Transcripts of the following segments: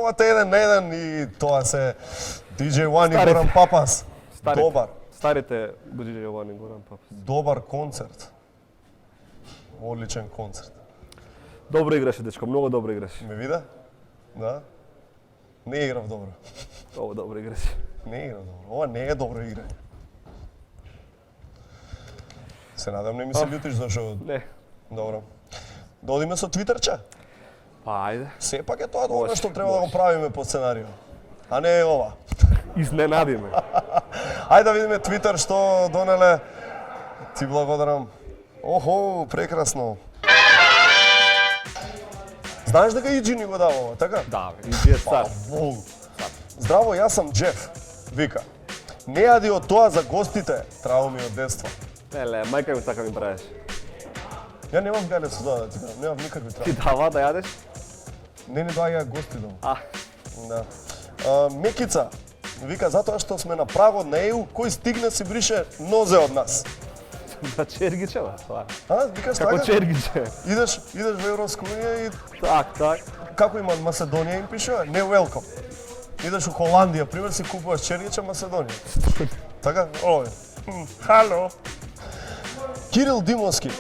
Шоуата еден на еден и тоа се DJ One и Горан Папас. Добар. Старите DJ One и Горан Папас. Добар концерт. Одличен концерт. Добро играше, дечко, многу добро играше. Ме вида? Да. Не играв добро. Много добро играше. Не играв добро. Ова не е добро игра. Се надам не ми се љутиш зашо... Не. Добро. Да одиме со Твитерче? Па, ајде. Сепак е тоа оно што треба да го правиме по сценарио. А не е ова. Изненадиме. Ајде да видиме Твитер што донеле. Ти благодарам. Охо, прекрасно. Знаеш дека Иджи ни го дава ова, така? Да, Иджи е цар. Здраво, јас сум Джеф. Вика. Не јади од тоа за гостите, травми од детство. Еле, мајка ми така ми правиш. Ја немам гале со тоа да ти кажам, немам никакви Ти травми. дава да јадеш? Не доаѓаат гости дома. А, Да. Мекица, вика, затоа што сме на прагот на ЕУ, кој стигне си брише нозе од нас. да Чергиче, бе, тоа. А, викаш Како така? Чергиче. Идеш во Европска унија и Так. како има Македонија им пишува, не welcome. Идеш у Холандија, пример си купуваш чергиче Македонија. Така? Овој. Хало. Кирил Димовски,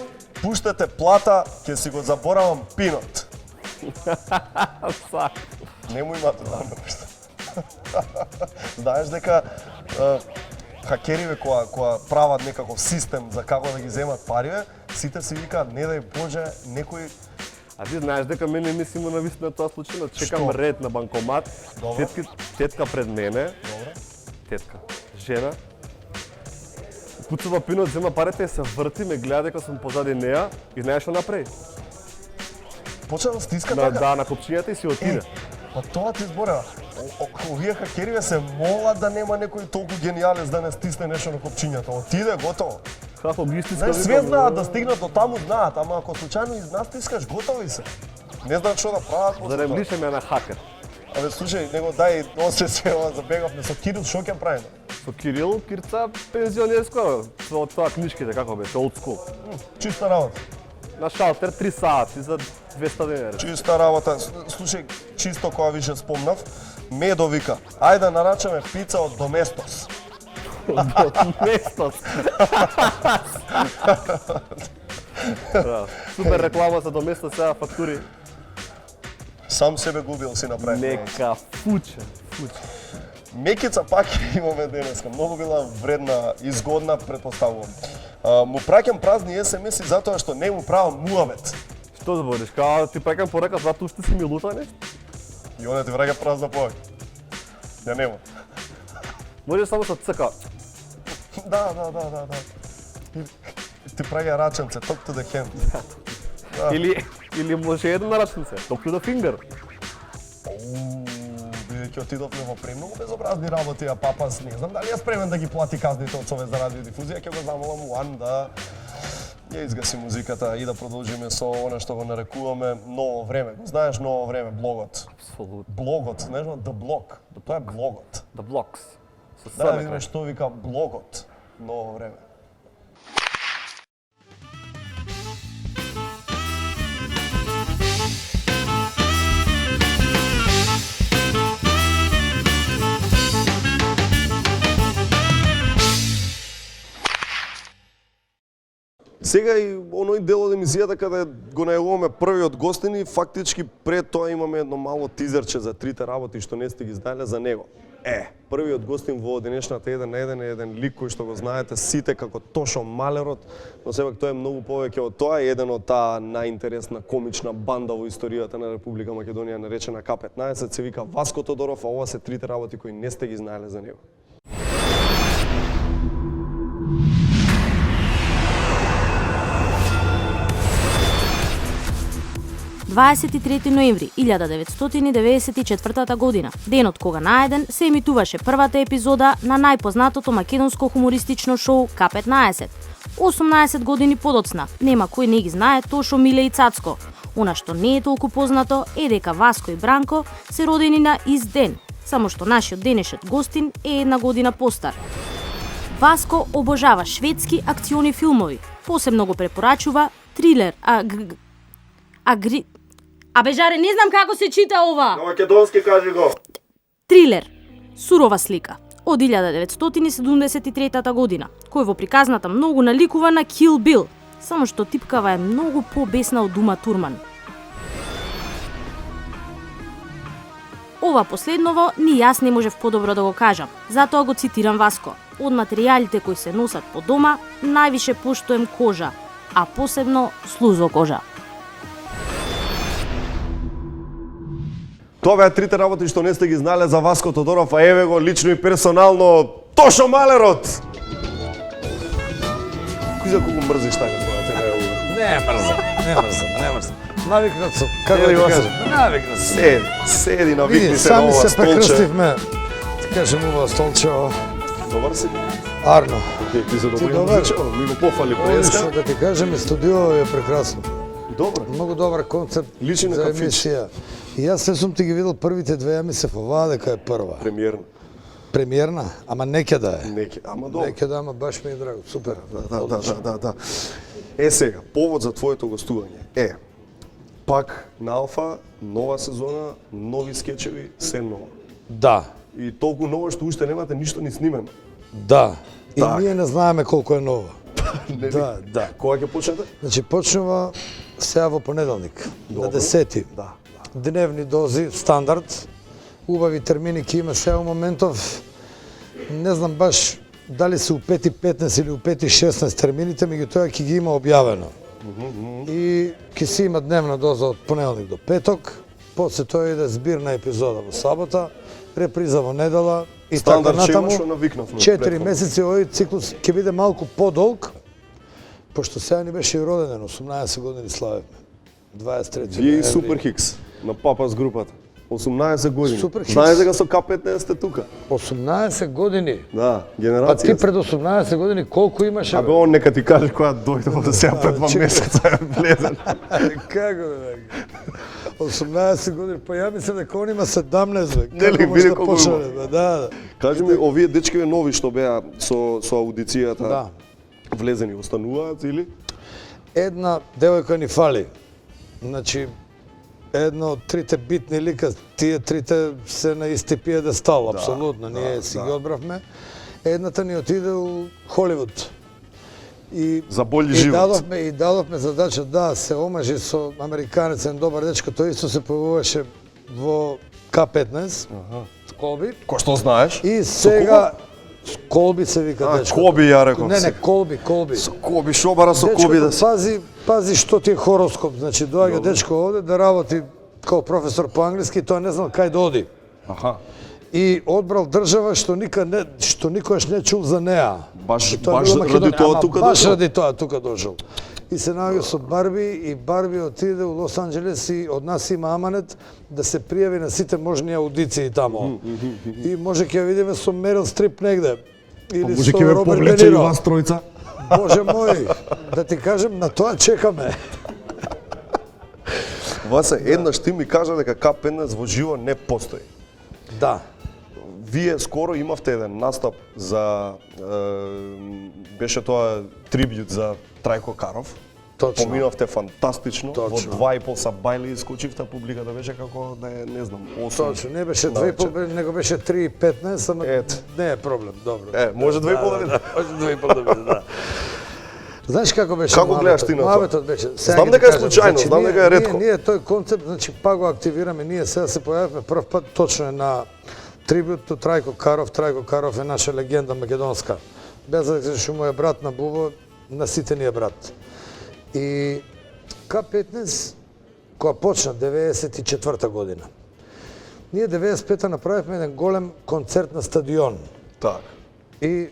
пуштете плата, ќе си го заборавам пинот. Сак. Нему имате да ме пушта. Знаеш дека хакериве која прават некаков систем за како да ги земат париве, сите си викаат не дај Боже некој. А ти знаеш дека мене ми си му нависна тоа случајно, чекам Што? ред на банкомат, Добро. тетка пред мене, Добро. тетка, жена, куцува пинот, зема парите и се врти, ме гледа дека сум позади неа и знаеш што направи? Почна да стиска На, така. да, на копчињата и си отиде. Па тоа ти зборева. Овие хакериве се молат да нема некој толку гениалец да не стисне нешто на копчињата. Отиде, готово. Како ги стиска? Знаеш, све знаат да стигнат до таму, знаат, ама ако случајно изнастискаш, готови се. Не знаат што да прават после Зарем тоа. лише ме на хакер. Абе, слушај, него дај осе све ова забегавме со Кирил, што ќе правиме? Со Кирил, Кирца пензионерско, со тоа книжките како беше, old school. Чиста работа. На шалтер 3 сати за 200 денари. Чиста работа. Слушај, чисто кога више спомнав, Медо вика, ајде да нарачаме пица од Доместос. Местос. Да, супер реклама за Доместос, сега фактури. Сам себе губил си направи. Нека фуче. Мекица пак имаме денеска. Многу била вредна, изгодна, претпоставувам. Му праќам празни SMS-и затоа што не му правам муавет. Што збориш? Као ти прекам порека затоа што си ми лута нешто? И он ти враќа празна повеќе. Ја нема. Може само со цка. Да. И ти праќа раченце, talk to the hand. Или може едно на рачнице. Talk to the finger. Бидејќи отидовме во премногу безобразни работи, а Папас не знам дали е спремен да ги плати казните од Совет за радиодифузија, ќе го замолам Уан да ја изгаси музиката и да продолжиме со она што го нарекуваме ново време. Го знаеш ново време, блогот. Апсолутно. Блогот, знаеш, the blog. Тоа е блогот. The blocks. Со Да, себе видиме крај. што вика блогот. Ново време. Сега и оној дел од емисијата каде го најавуваме првиот гостин и фактички пред тоа имаме едно мало тизерче за трите работи што не сте ги знаеле за него. Првиот гостин во денешната еден на еден е еден лик кој што го знаете сите како Тошо Малерот, но сепак тој е многу повеќе од тоа, е еден од таа најинтересна комична банда во историјата на Република Македонија наречена К15, се вика Васко Тодоров, а ова се трите работи кои не сте ги знаеле за него. 23 ноември 1994 година, денот кога наеден се емитуваше првата епизода на најпознатото македонско хумористично шоу К15. 18 години подоцна, нема кој не ги знае Тошо, Миле и Цацко. Она што не е толку познато е дека Васко и Бранко се родени на ист ден, само што нашиот денешен гостин е една година постар. Васко обожава шведски акциони филмови, посебно го препорачува трилер А бе жаре, не знам како се чита ова. На македонски кажи го. Трилер. Сурова слика. Од 1973 година, кој во приказната многу наликува на Kill Bill, само што типкава е многу побесна од Ума Турман. Ова последново ни јас не можев подобро да го кажам, затоа го цитирам Васко. Од материјалите кои се носат по дома, највише поштуем кожа, а посебно слузо кожа. Тоа беа трите работи што не сте ги знале за Васко Тодоров, а еве го лично и персонално Тошо Малерот. Кој за кого мрзиш така тоа? Не мрзам. Навикнат сум, како да ти кажам? Навикнат сум. Седи навикни Види, се на сами ова се столче. прекрстивме. Ти кажем ова столче, Добар си? Арно. Ти се добро добар? изучава, ми го пофали Одлично преска. да ти кажем, и студио е прекрасно. Добро. Многу добар концепт Личи на за кафич. емисија. И јас се сум ти ги видел првите две, ја ми се поваа дека е прва. Премиерно. Премиерна, ама неќе да е. Неке, ама добро. Неќе да, ама баш ми е драго, супер. Да. Е сега, повод за твоето гостување е пак на Алфа, нова сезона, нови скечеви, се ново. Да, И толку ново што уште немате ништо ни снимено. да. И Так. ние не знаеме колку е нова. Нели? Да. Кога ќе почнете? Значи почнува сега во понеделник, Добро. на 10-ти. Да. Дневни дози, стандард, убави термини ки има сега у моментов. Не знам баш дали се у 5:15 или у 5:16 термините, меѓутоа ќе ги има објавено. И ќе си има дневна доза од понеделник до петок, после тоа иде збирна епизода во сабота, реприза во недела и Стандард така ќе има натаму. што навикнавме 4 претходно. месеци овој циклус ќе биде малку подолг, пошто сега ни беше и роденден, 18 години славевме. 23 Вие и ноември. Супер Хикс на Папас групата. 18 години. Супер Хикс. Знаеш дека со К15 сте тука? 18 години. Да, А генерација. ти пред 18 години колку имаше? Абе, он нека ти каже која дојде од сега пред 2 чекай. месеца е влезен. Како бе? 18 години, па ја мислам дека он има 17 бе. Нели, Како може види да колку почне, има. бе? Да. Кажи ми, овие дечкиве нови што беа со аудицијата Да. влезени, остануваат или? Една девојка ни фали. Значи, едно од трите битни лика, тие трите се на исти пиедестал, апсолутно, ние си ги одбравме. Едната ни отиде у Холивуд. И За болji живот. дадовме задача да се омажи со американецен добар дечко, тој исто се појавуваше во К15, Колби. Кој што знаеш? И сега Колби се вика А, дечко. Коби ја реков. Не, Колби. Со Коби, шобара со Коби да се. Пази што ти е хороскоп. Значи доаѓа дечко овде да работи као професор по англиски, тоа не знал кај да оди. Аха. И одбрал држава што никогаш не чул за неа. Баш И тоа баш било ради Македонија, тоа ама тука Баш дошол. ради тоа тука дошол. И се наоѓа со Барби и Барби отиде у Лос Анџелес и од нас има аманет да се пријави на сите можни аудиции тамо. И може ќе ја видиме со Мерил Стрип негде. Или со Роберт Де Ниро. тројца. Боже мој, да ти кажем, на тоа чекаме. Васе, еднаш ти ми кажа дека К15 во живо не постои. Да. Вие скоро имавте еден настап за беше тоа трибјут за Трајко Каров. Точно. Поминавте фантастично. Точно. Во 2,5 са бајли искочивте, публиката беше како да е, не знам, 8. Точно, не беше навечер. 2,5, него беше 3,15, ама Ето. не е проблем, добро. Може 2,5 да биде. Може 2,5 да биде, да. Знаеш како беше Како гледаш ти на тоа? муабетот беше. Сега Знам ќе дека ти е кажам, случајно, значи, знам дека е ретко. Ние тој концепт, значи па го активираме, ние сега се појавивме прв пат, точно е на трибуту Трајко Каров. Трајко Каров е наша легенда македонска. Без да што му е брат на Бубо, на сите ни е брат. И К15, кога почна 94-та година, ние 95-та направивме еден голем концерт на стадион. Так. И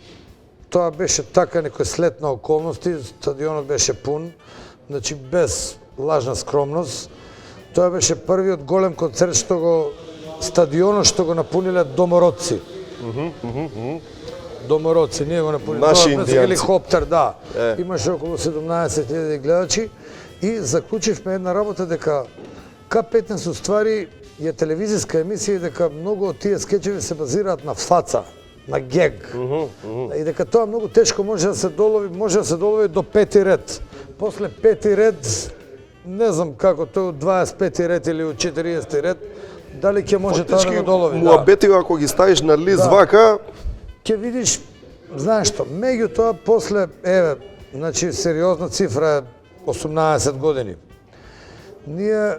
тоа беше така некој слет на околности, стадионот беше пун, значи без лажна скромност. Тоа беше првиот голем концерт што го стадионот што го напуниле домородци. Домородци, ние го напуниле. Наши Тоа беше индијанци. хеликоптер, да. Имаше околу 17.000 гледачи и заклучивме една работа дека К15 уствари е телевизиска емисија и дека многу од тие скечеви се базираат на фаца, на гег. И дека тоа многу тешко може да се долови до пети ред. После пети ред не знам како тој од 25 ред или од 40 ред, дали ќе може тоа да Фактички, го долови. Да. муабетива ако ги ставиш на лист Да. вака, Ќе видиш, знаеш што, меѓутоа после, еве, значи сериозна цифра е 18 години. Ние,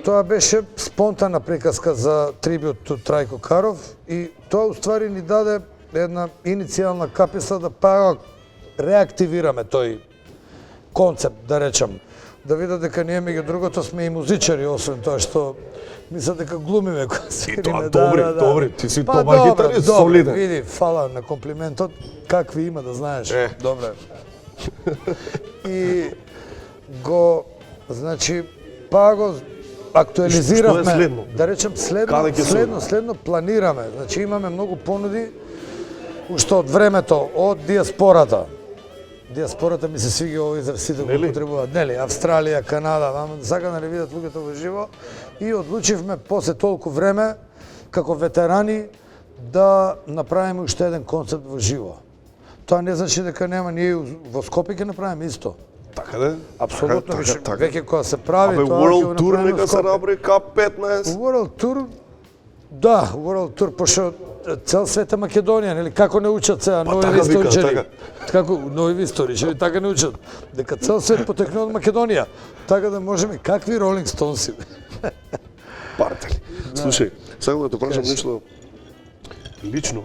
тоа беше спонтана приказка за трибют Трајко Каров и тоа уствари ни даде една иницијална каписа да пак реактивираме тој концепт, да речам. Да видат дека ние меѓу другото сме и музичари, освен тоа што мислат дека глумиме кога свириме. добри, ти си Па добар добре, гитарист, добре, солиден. види, фала на комплиментот, какви има да знаеш. Добре. И го, значи, па го актуализиравме. Што е следно? Да речем Каде ќе следно планираме. Значи имаме многу понуди уште од времето, од диаспората. Диаспората ми се свиѓа овој израз, сите го употребуваат, нели? Австралија, Канада, сакам да не видат луѓето во живо и одлучивме после толку време како ветерани да направиме уште еден концерт во живо. Тоа не значи дека нема, ние во Скопје ќе направиме исто. Така да? Апсолутно, така. веќе кога се прави Абе, тоа World ќе го Tour направиме нека во се Скопје. направи К15. World Tour, да, World Tour, пошто цел свет е Македонија, нели? Како не учат сега Па, нови така вика, историчари? така. Како нови историчари така не учат? Дека цел свет потекне од Македонија. Така да можеме какви Ролинг Стоунси. Партели. Слушај, сакам да те прашам Кажи. нешто лично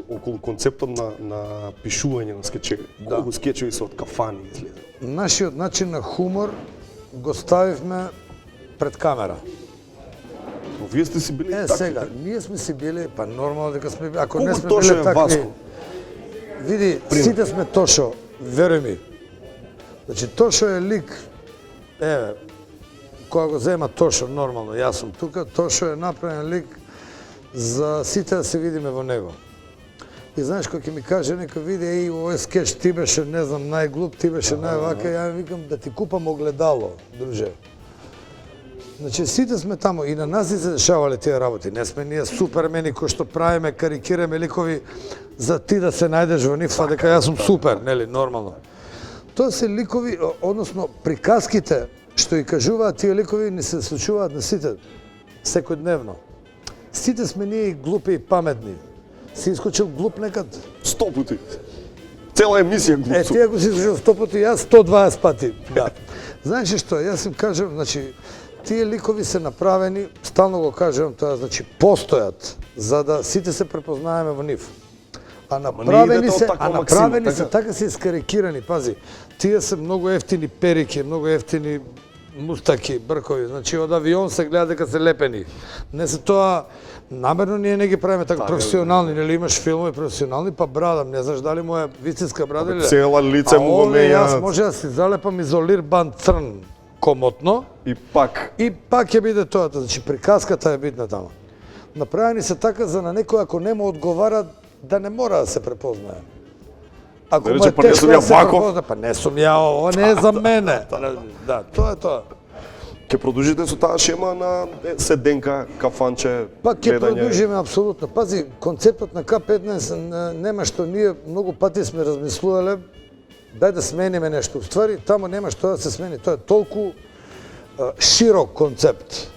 околу концептот на пишување на скечеви. Колку скечеви се од кафани излезе? Нашиот начин на хумор го ставивме пред камера. Но вие сте си били Е, такви. сега, ние сме си били, па нормално дека сме, ако Колку не сме Тошо били е такви... Васко? Види, сите сме Тошо, веруј ми. Значи, Тошо е лик, еве, кога го зема Тошо, нормално, јас сум тука, Тошо е направен лик за сите да се видиме во него. И знаеш, кога ќе ми каже нека види, еј, овој скеч ти беше, не знам, најглуп, ти беше највака, ја викам да ти купам огледало, друже. Значи, сите сме тамо и на нас и се дешавале тие работи. Не сме ние супермени кои што правиме, карикираме ликови за ти да се најдеш во нив, дека јас сум супер, нели, нормално. Тоа се ликови, односно приказките што и кажуваат тие ликови не се случуваат на сите секојдневно. Сите сме ние и глупи и паметни. Си искочил глуп некад? 100 пати. Цела емисија глупцу. Ти ако си излежал 100 пати, јас 120 пати. Да. Знаеш што, јас им кажам, значи, тие ликови се направени, стално го кажам тоа, значи, постојат, за да сите се препознаеме во нив. А направени идете од се, таква а максима, направени се, така? така се искарикирани, пази. Тие се многу ефтини перики, многу ефтини мустаки, бркови, значи од авион се гледа дека се лепени. Не се тоа, намерно ние не ги правиме така професионални, нели имаш филмови професионални, па брадам, не знаеш дали моја вистинска брада или Цела лице му го овде јас мењаат. може да си залепам изолир банд црн комотно И пак. и пак ќе биде тоа, значи приказката е битна таму. Направени се така за на некој ако нема одговара да не мора да се препознае. Ако Да му рече, е па не тешко сум да ја се вако. препознае, па не сум ја, ова не е за мене. Да, тоа е тоа. Ќе продолжите со таа шема на седенка, кафанче, Па ќе гледање? продолжиме апсолутно. Пази, концептот на К15 нема што ние многу пати сме размислувале дај да смениме нешто. Уствари, тамо нема што да се смени. Тоа е толку широк концепт.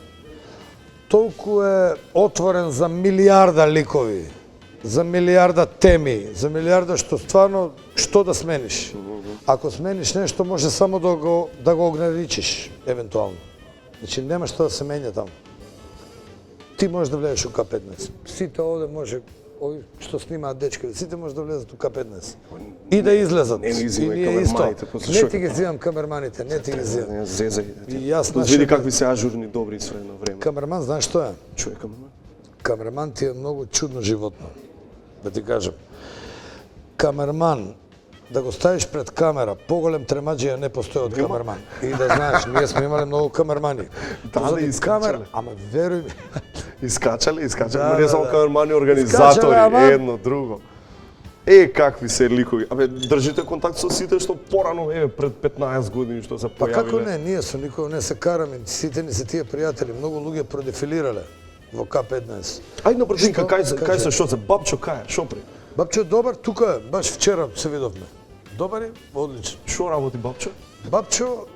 Толку е отворен за милиарда ликови, за милиарда теми, за милиарда што стварно што да смениш. Ако смениш нешто може само да го ограничиш евентуално. Значи нема што да се менја таму. Ти можеш да влезеш у К15. Сите овде може, ови што снимаат дечки, сите може да влезат у К15. И да излезат. Не ми И изимај ние исто. камерманите, после Не шо? ти ги зимам камерманите, не ти ги зимам. Не, зезај. И јас Види нашиот какви се ажурни, добри све на време. камерман, знаеш што е? Човека ме. Камерман ти е многу чудно животно, да ти кажам. Камерман, да го ставиш пред камера, поголем тремаџија не постои од камерман. И да знаеш, ние сме имали многу камермани. Дали искачале? Ама веруј ми, Искачале, Да, не да, само да. камермани, Искачале, организатори, ама- едно, друго. Какви се ликови. Абе, држите контакт со сите што порано, пред 15 години што се па појавиле. како не, ние со никој не се караме, сите ни се тие пријатели, многу луѓе продефилирале во К15. Ајде на брзинка, Што? кај се што се, бабчо кај, шо при? Бабчо е добар, тука е, баш вчера се видовме. Добар е, одличен. Шо работи бабчо? Бабчо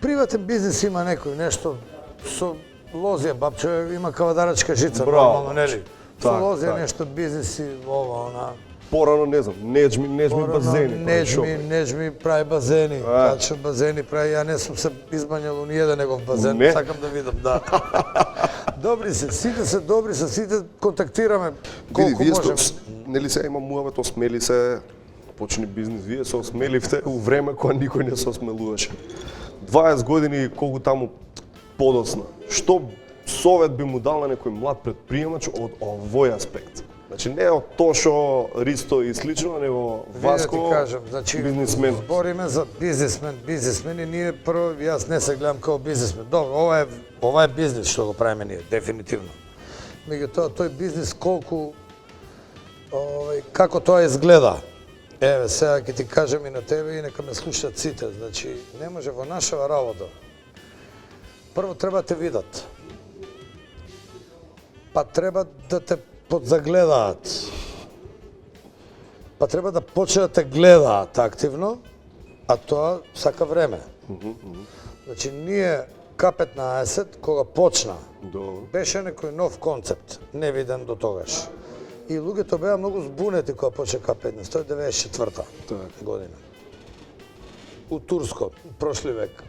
приватен бизнис има некој нешто со лозија, бабче има кавадарачка жица, Браво, нормално, нели? Со Так, лозија так. нешто бизниси, ова, она. Порано, не знам, неџми базени. прави шо, бе? Неџми прави базени, кача базени прави, ја не сум се избањал у ниједен негов базен, Не? сакам да видам, да. Добри се, сите се добри се, сите контактираме Види, колку вие можеме. нели сега има муавет, осмели се, почни бизнис, вие се осмеливте у време кога никој не се осмелуваше. 20 години колку таму подоцна. Што совет би му дал на некој млад предприемач од овој аспект? Значи не од тоа што Ристо и слично, него Васко, Види да ти кажам, значи, бизнисмен. Збориме за бизнисмени, ние прво, јас не се гледам као бизнисмен. Добро, ова е бизнис што го правиме ние, дефинитивно. Меѓутоа, тој бизнис колку, како тоа изгледа. Еве, сега ќе ти кажам и на тебе и нека ме слушат сите. Значи, не може во нашава работа. Прво треба да те видат. Па треба да те подзагледаат. Па треба да почнат да те гледаат активно, а тоа сака време. Значи, ние К15, кога почна, беше некој нов концепт, невиден до тогаш. И луѓето беа многу збунети кога почна К15, тоа е 94-та година. У Турско, прошли век.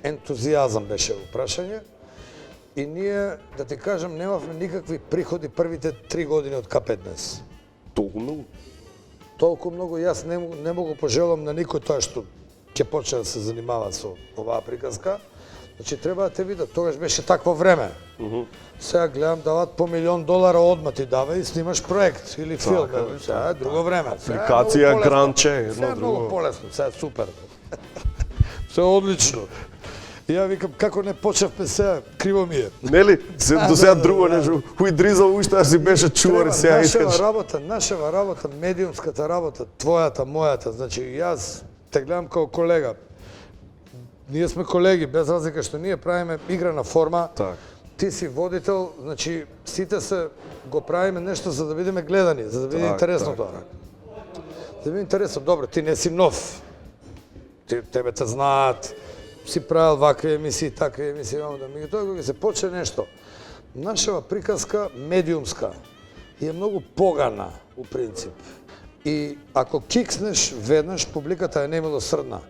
Ентузијазам беше упрашање. И ние, да ти кажам, немавме никакви приходи првите 3 години од К15. Толку многу. Толку многу, јас не могу пожелам на никој тоа што ќе почне да се занимава со оваа приказка. Значи, треба да те видат, тогаш беше такво време. Сега гледам дават по $1.000.000 одма ти дава и снимаш проект или филм. Сега е друго време. Апликација, гранче, едно Сега е друго. многу полесно, сега е супер. Се одлично. И ја викам, како не почнавме сега, криво ми е. Нели? До сега друго нешто. Хуј дризал уште да си беше чувар и сега искаш. Нашава работа, медиумската работа, твојата, мојата, значи јас те гледам као колега. Ние сме колеги, без разлика што ние правиме играна форма. Так. Ти си водител, значи сите се го правиме нешто за да бидеме гледани, за да биде интересно тоа. За да биде интересно, добро, ти не си нов. Тебе те знаат, си правил вакви емисии, такви емисии, имам да ми тоа кога се почне нешто. Нашава приказка медиумска е многу погана у принцип. И ако кикснеш веднаш, публиката е немилосрдна.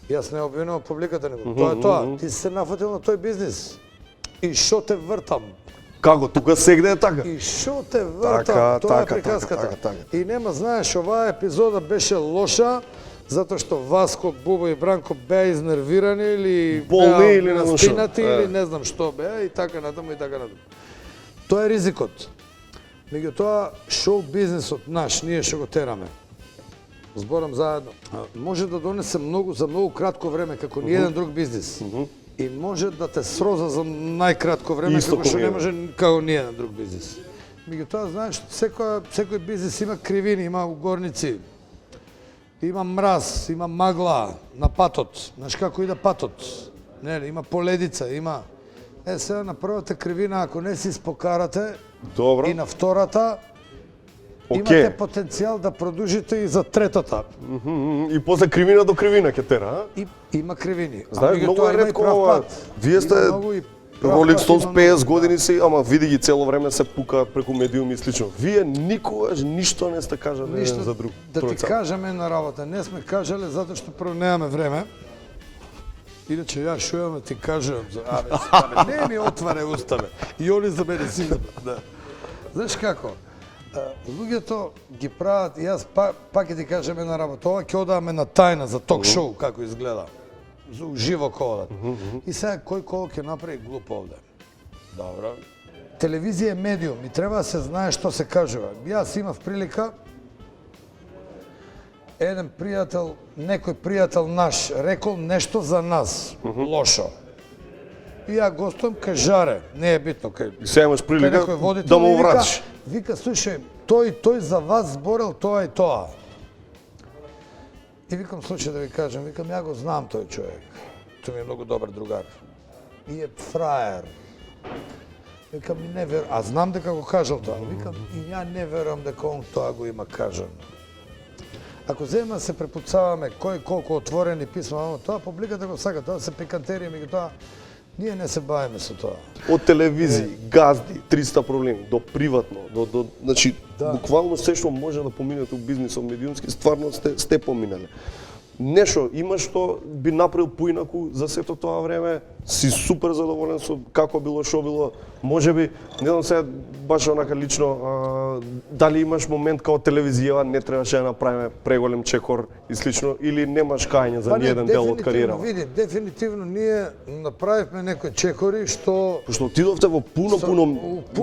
Јас не обвинувам публиката, него тоа е тоа. Ти си се нафатил на тој бизнис. И шо те вртам? Како, тука сегде е така? И шо те вртам? Така, Тоа е така, приказката. така. И нема, знаеш, оваа епизода беше лоша, затоа што Васко, Бубо и Бранко беа изнервирани или Болни беа или не знам настинати што. или не знам што беа и така натаму и така натаму. Тоа е ризикот. Меѓутоа, шоу бизнисот наш, ние што го тераме, зборам заедно, може да донесе многу за многу кратко време, како ниеден друг бизнис. И може да те сроза за најкратко време, Исто како што ко не ние. може како ниеден друг бизнис. Меѓутоа, знаеш, секој бизнис има кривини, има угорници, има мраз, има магла на патот. Знаеш како иде патот? Нели, има поледица, има... сега на првата кривина, ако не си спокарате, Добро. и на втората, Океј. имате потенцијал да продолжите и за третата. И после кривина до кривина ќе тера, а? И има кривини. Знаеш, многу е има и ретко прав ова. пат. Вие сте Има многу и прав Rolling пат, Stones има 50 многу. години си, ама види ги цело време се пукаат преку медиуми и слично. Вие никогаш ништо не сте кажале еден Ништо за друг. да ти тројца. кажеме на работа, не сме кажале затоа што прво немаме време. Иначе ја шо имам да ти кажам за не ми отваре уста бе. И они за мене си да. Знаеш како? Луѓето ги прават, јас пак ќе ти кажеме на работа, ова ќе одаме на тајна за ток шоу како изгледа. Живо ко одат. И сега кој колко ќе направи глупо овде. Добро. Телевизија е медиум и треба да се знае што се кажува. Јас имав прилика еден пријател, некој пријател наш, рекол нешто за нас, лошо. И ја гостувам кај Жаре, не е битно кај... И сега имаш кај прилика некој водител да му и вратиш. Вика, слушај, тој за вас зборел тоа и тоа. И викам, слушај да ви кажам, викам, ја го знам тој човек. Тој ми е многу добар другар. И е фраер. Викам, и не верувам, а знам дека го кажал тоа. Викам, и ја не верувам дека он тоа го има кажано. Ако земе се препуцаваме кој колку отворени писма, тоа публиката го сака, тоа се пикантерија, меѓутоа ние не се бавиме со тоа. Од телевизии, газди, 300 проблеми, до приватно, значи, буквално се што може да поминете у бизнисот медиумски, стварно сте поминале. Нешто има што би направил поинаку за сето тоа време, си супер задоволен со како било, што било, можеби, не знам сега баш онака лично, дали имаш момент као телевизија не требаше да направиме преголем чекор и слично, или немаш кајање за ниеден дел од кариерава? Види, дефинитивно ние направивме некои чекори што... Пошто отидовте во пуно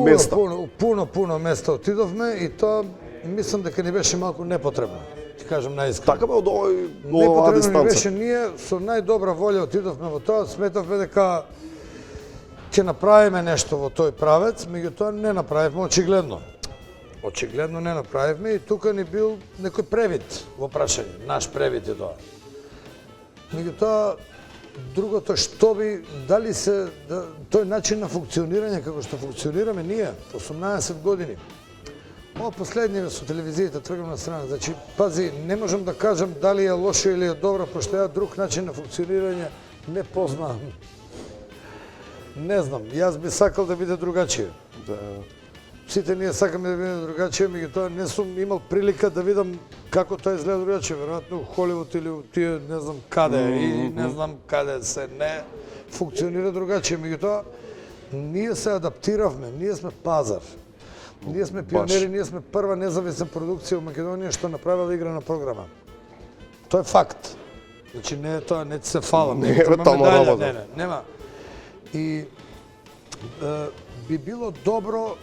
места. Пуно места отидовме и тоа мислам дека ни беше малку непотребно. Ти кажам наискрено. Така бе од оваа Непотребно ни дистанца. беше, ние со најдобра волја отидовме во тоа, сметавме дека ќе направиме нешто во тој правец, меѓутоа не направивме очигледно. Очигледно не направивме и тука ни бил некој превид во прашање, наш превид е тоа. Меѓутоа, другото што би, дали се, тој начин на функционирање како што функционираме ние, 18 години, ова последниот со телевизијата тргам на страна, значи, пази, не можам да кажам дали е лошо или е добро, пошто ја друг начин на функционирање не познавам. Не знам, јас би сакал да биде другачие. Да. Сите ние сакаме да биде другачие, меѓутоа не сум имал прилика да видам како тоа изгледа другачие, веројатно у Холивуд или у тие не знам каде и не знам каде се не функционира другачие, меѓутоа ние се адаптиравме, ние сме пазар. Ние сме пионери, ние сме прва независна продукција во Македонија што направила играна програма. Тоа е факт. Значи не е тоа, не се фала, Не е таму работа. нема. И би било добро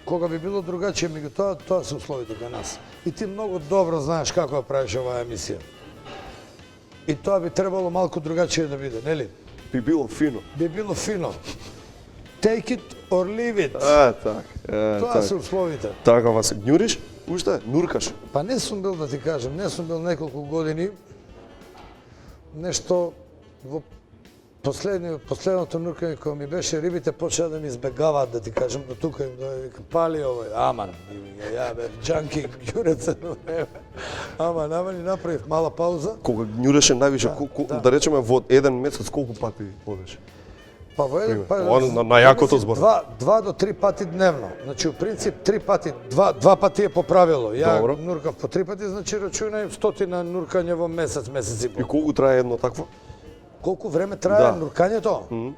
кога би било другачие, меѓутоа тоа се условите кај нас. И ти многу добро знаеш како ја правиш оваа емисија. И тоа би требало малку другачие да биде, нели? Би било фино. Би било фино. Take it or leave it. Така. Тоа се условите. Така вас гњуриш? Уште? Нуркаш? Па не сум бил, да ти кажам, не сум бил неколку години. Нешто во последното нуркање кога ми беше, рибите почеа да ми избегаваат, да ти кажам, до тука им да вика пали овој, аман, ја бе, джанки, ѓуреце на време. Аман, и направив мала пауза. Кога гњуреше највише, да речеме во еден месец колку пати одеш? Па во еден На јакото збор. 2 до 3 пати дневно. Значи, у принцип 3 пати, 2 пати е по правило. Ја Добро. нуркав по 3 пати, значи рачунај 100 нуркање во месец, месец и И пол. колку трае едно такво? Колку време трае Да. нуркањето?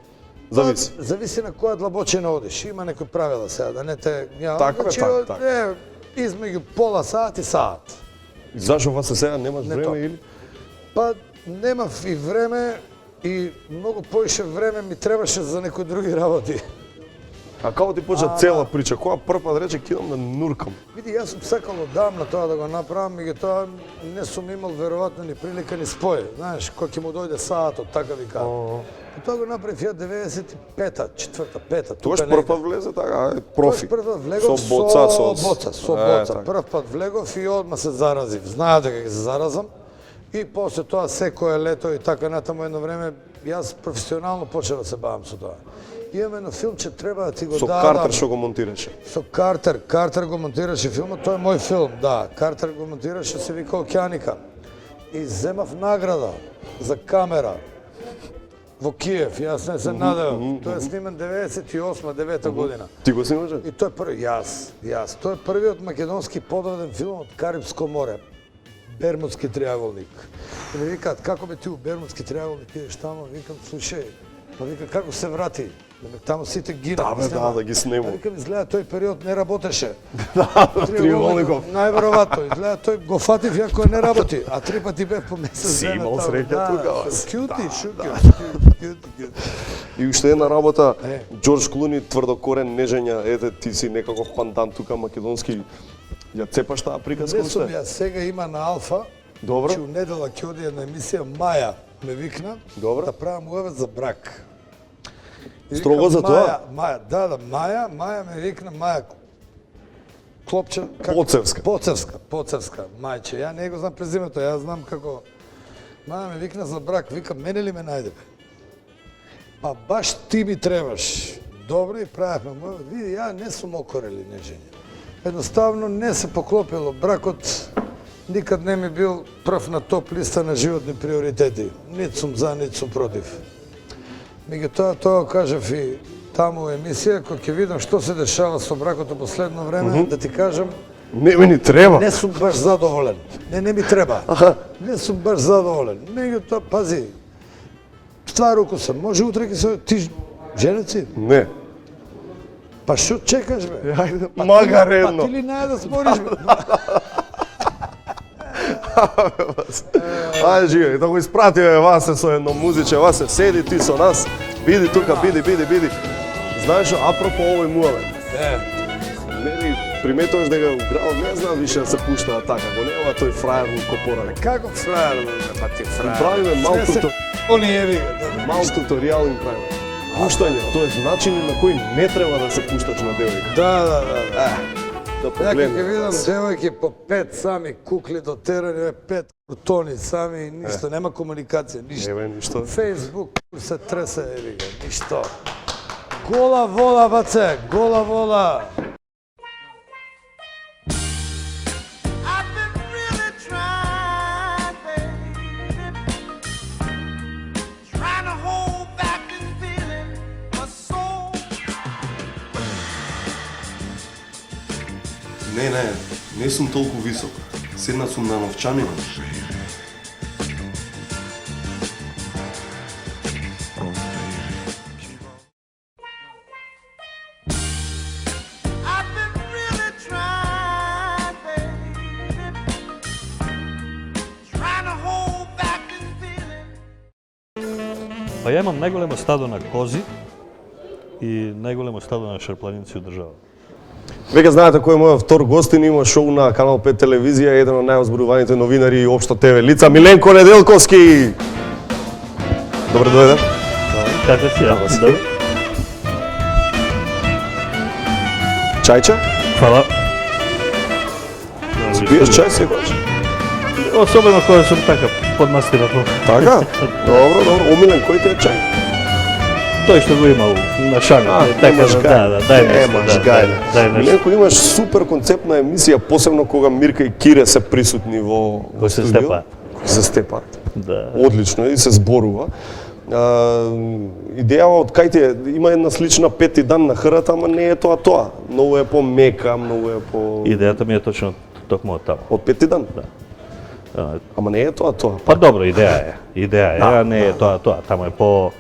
Зависи. Зависи на која длабочина одиш. Има некои правила сега, да не те... Така бе, така. Измеѓу пола саат и саат. И зашо вас сега немаш Не време тоа. или? Па немав и време и многу поише време ми требаше за некои други работи. А како ти почна цела прича? Која прв пат рече ќе идам да нуркам? Види, јас сум сакал одамна тоа да го направам, меѓутоа не сум имал веројатно ни прилика ни спој. Знаеш, кој ќе му дојде саатот, така ви кажа. И тоа го направив ја 95-та, 4-та, 5-та. Тогаш прв пат влезе така, профи. Прв пат влегов Со боца, со боца. така. Прв пат влегов и одма се заразив. Знаев дека ќе се заразам. И после тоа секое лето и така натаму едно време јас професионално почнав да се бавам со тоа. Имам едно филмче, треба да ти го Со дадам. Картер што го монтираше. Со Картер го монтираше филмот, тоа е мој филм, да. Картер го монтираше, се вика Океаника. И земав награда за камера во Киев, јас не се надевам. Тоа е снимен 98-9 година. Ти го снимаше? И тој први, јас. Тој е првиот македонски подводен филм од Карипско море. Бермудски триаголник. И ми викаат, како бе ти у Бермудски триаголник идеш тамо? Викам, слушај, па вика, како се врати? Таму сите гинат. Да, бе, да ги снимам. Викам, изгледа тој период не работеше. Триаголников. Најверојатно, изгледа тој го фатив јако не работи, а 3 пати бев по месец. Си имал среќа тука, бас. Кјути, кјути. И уште една работа, Е. Џорџ Клуни, тврдокорен нежења, ете ти си некаков пандан тука македонски. Ја цепаш таа приказка Не сум уште? ја, сега има на Алфа, Добро. че у недела ќе оди една емисија, Маја ме викна, Добро. да правам уевет за брак. И Строго викам, за тоа? Маја, да, Маја ме викна, Маја Клопче... Поцевска. Поцевска, мајче. Ја не го знам презимето, ја знам како... Маја ме викна за брак, вика, мене ли ме најде? Па баш ти ми требаш. Добро и правевме уевет. Види, ја не сум окорели нежење. Едноставно не се поклопило бракот, никад не ми бил прв на топ листа на животни приоритети. Нит сум за, нит сум против. Меѓутоа, тоа кажав и таму у емисија, кога ќе видам што се дешава со бракот у последно време, да ти кажам, Не ми ни треба. не сум баш задоволен. Не ми треба. Не сум баш задоволен. Меѓутоа, пази, ствар укусам. Може утре ќе се... Ти женет си? Не. Па што чекаш, бе? Магаредно. Па ти ли наја да спориш, бе? Ајде, живе, да го испратиме Васе со едно музиче. Васе, седи ти со нас. Биди тука, биди. Знаеш, апропо овој муавет. Нели приметуваш дека градот не знам више да се пуштаа така, го нема тој фраер во копора. Како фраер, бе? Па ти фраер. Правиме Они еви. мал туторијал им правиме. Пуштање, тоа е начини на кои не треба да се пушташ на девојка. Да. Да Ја погледнем. ќе видам девојки по 5 сами кукли дотерани, 5 куртони сами, ништо, нема комуникација, ништо. Еве ништо. Фейсбук се тресе, еви го, ништо. Гола вола, баце, гола вола. I've been really trying, baby, trying to hold back this feeling, but so Не сум толку висок. Седна сум на новчанина. I've been really trying, baby, trying to hold back this feeling. Па ја имам најголемо стадо на кози и најголемо стадо на шарпланинци у држава. Веќе знаете кој е мојот втор гостин, има шоу на Канал 5 телевизија, еден од најозборуваните новинари и општо ТВ лица, Миленко Неделковски. Добро дојде. Како си? Како си? Добро. Чајче? Фала. Пиеш чај секогаш? Особено кога сум така подмастират. Така? Добро. Омилен, кој ти е чај? Тој што го имал на шага. имаш дај нешто. Емаш гајле. Миленко, имаш супер концептна емисија, посебно кога Мирка и Кире се присутни во Кои се студио. степаат. Кои се степаат. Да. Одлично и се зборува. Идејава од кај ти е, има една слична пети дан на храта, ама не е тоа. Многу е по-мека, многу е по... Идејата ми е точно токму од таму. Од пети дан? Да. Ама не е тоа. Па добро, идеја е, а не е тоа. Таму е по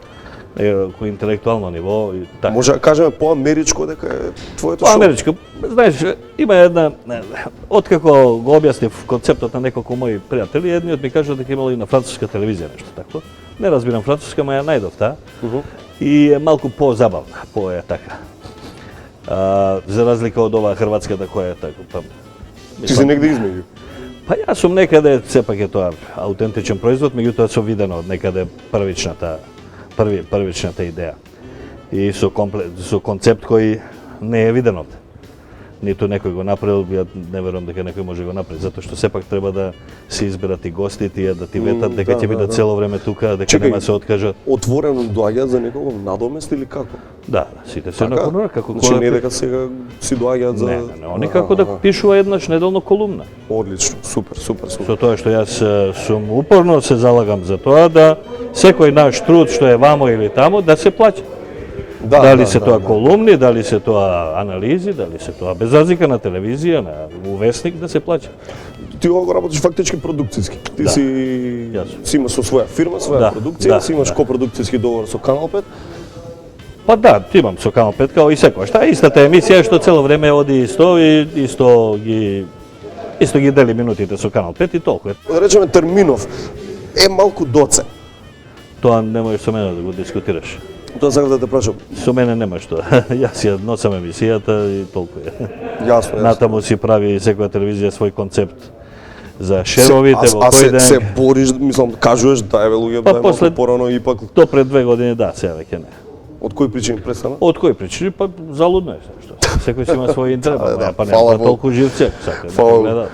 интелектуално ниво и така. Може да кажеме по-америчко дека е твоето Па шоу? америчко, знаеш, има една, откако го објаснив концептот на неколку мои пријатели, едниот ми кажа дека имало и на француска телевизија нешто такво. Не разбирам француска, ама ја најдов таа. И е малку по-забавна, по-е така. За разлика од оваа хрватската која е така, па... Ти си негде измеѓу. Па јас сум некаде, сепак е тоа аутентичен производ, меѓутоа со видено од некаде првичната идеја. И со концепт кој не е виден од. Ниту некој го направил, ја не верувам дека некој може го направи, затоа што сепак треба да се изберат и гости, тие да ти ветат дека ќе бидат цело време тука, дека нема се откажат. Отворено доаѓаат за некого надомест или како? Да, сите се на конура, како Значи не дека сега си доаѓаат за... Не, они како да пишува еднаш неделно колумна. Одлично, супер. Со тоа што јас сум упорно се залагам за тоа да секој наш труд што е вамо или тамо да се плаќа. Дали се тоа колумни, дали се тоа анализи, дали се тоа без разлика на телевизија, на увесник да се плаќа. Ти ова го работиш фактички продукцијски. Ти си имаш со своја фирма, своја продукција, си имаш копродукцијски договор со Канал 5. Па да, имам со Канал 5 као и секој. Шта е истата емисија што цело време оди исто и исто ги дели минутите со Канал 5 и толку. Да речеме терминов е малку доце. Тоа не можеш со мене да го дискутираш. Тоа сакам да те прашам. Со мене нема што. Јас ја носам емисијата и толку е. Јасно. Натаму си прави секоја телевизија свој концепт за шеровите во кој ден. се бориш, мислам, кажуваш да еве луѓе да после порано ипак. До пред 2 години да, сега веќе не. Од кои причини престана? Од кои причини? Па залудно е што. Секој си има свој интерес, па фала нема Богу. толку живци, сака да Фала гледа.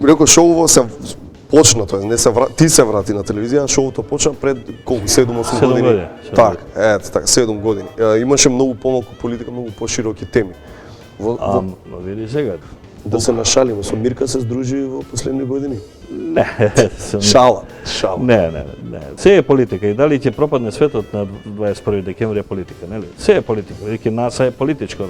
Реко шоуво се почна, тоа не се ти се врати на телевизија, шоуто почна пред колку 7-8 години. години. Така, така 7 години. Имаше многу помалку политика, многу пошироки теми. Но види сега, Да се нашалиме, со Мирка се здружи во последни години. Не, Шала. Не. Се е политика и дали ќе пропадне светот на 21 декември е политика, нели? Се е политика, веќе НАСА е политичка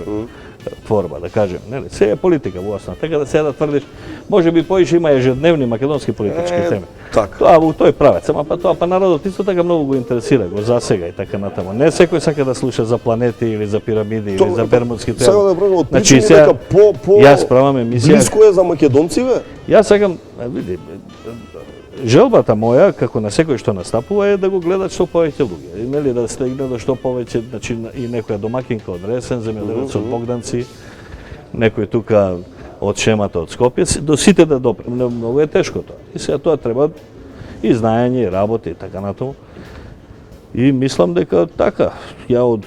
творба, да кажем, нели? Се е политика во основа. Така да сега да тврдиш, може би поише има ежедневни македонски политички теми. Така. Тоа во тој правец, ама тоа народот исто така многу го интересира, го засега и така натаму. Не секој сака да слуша за планети или за пирамиди или за бермудски Сега да правиме од причини сега, дека по јас правам емисија. близко е за македонциве. Јас сакам, види, желбата моја, како на секој што настапува, е да го гледат што повеќе луѓе. И, нели, да стигне до што повеќе, значи, и некоја домакинка од Ресен, земјоделец од Богданци, некој тука од Шемата од Скопје, до сите да допре. Многу е тешко тоа. И сега тоа треба и знаење, и работа, и така натаму. И мислам дека така, ја од